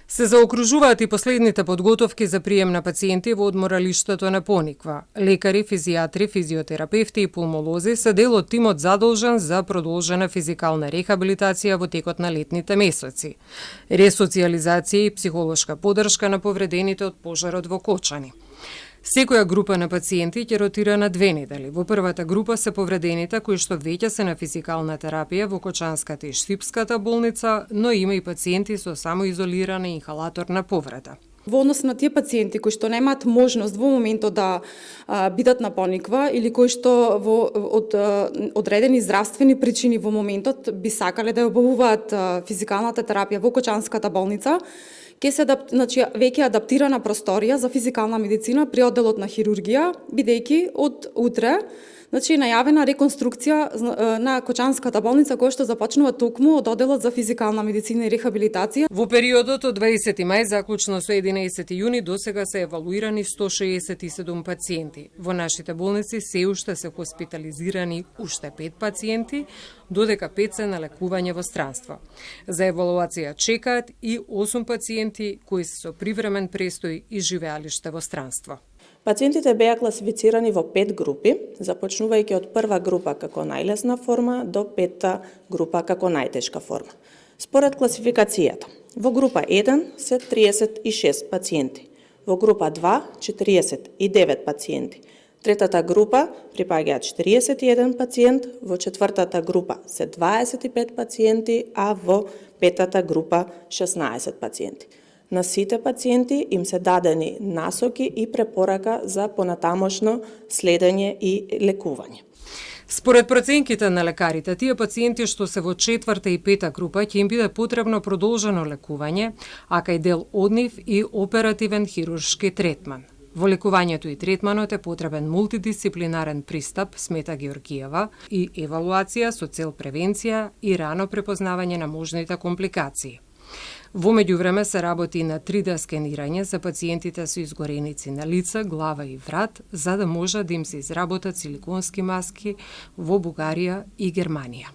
Се заокружуваат и последните подготовки за прием на пациенти во одморалиштето на Пониква. Лекари, физијатри, физиотерапевти и пулмолози се дел од тимот задолжен за продолжена физикална рехабилитација во текот на летните месеци, ресоциализација и психолошка подршка на повредените од пожарот во Кочани. Секоја група на пациенти ќе ротира на 2 недели. Во првата група се повредените кои што веќе се на физикална терапија во Кочанската и Штипската болница, но има и пациенти со самоизолирана инхалаторна повреда. Во однос на тие пациенти кои што немаат можност во моментот да бидат на Пониква или кои што од одредени здравствени причини во моментот би сакале да ја обавуваат физикалната терапија во Кочанската болница, ќе се веќе адаптирана просторија за физикална медицина при одделот на хирургија, бидејќи од утре најавена реконструкција на Кочанската болница која што започнува токму од одделот за физикална медицина и рехабилитација. Во периодот од 20 мај заклучно со 11 јуни досега се евалуирани 167 пациенти. Во нашите болници се уште се хоспитализирани уште 5 пациенти, додека 5 се на лекување во странство. За евалуација чекаат и 8 пациенти кои се со привремен престој и живеалиште во странство. Пациентите беа класифицирани во 5 групи, започнувајќи од прва група како најлесна форма до 5-та група како најтешка форма. Според класификацијата, во група 1 се 36 пациенти, во група 2 49 пациенти, третата група припаѓаат 41 пациент, во четвртата група се 25 пациенти, а во петата група 16 пациенти. На сите пациенти им се дадени насоки и препорака за понатамошно следење и лекување. Според проценките на лекарите, тие пациенти што се во четврта и пета група ќе им биде потребно продолжено лекување, а кај дел од нив и оперативен хируршки третман. Во лекувањето и третманот е потребен мултидисциплинарен пристап, смета Георгиева, и евалуација со цел превенција и рано препознавање на можните компликации. Во меѓувреме се работи на 3D скенирање за пациентите со изгореници на лица, глава и врат, за да може да им се изработат силиконски маски во Бугарија и Германија.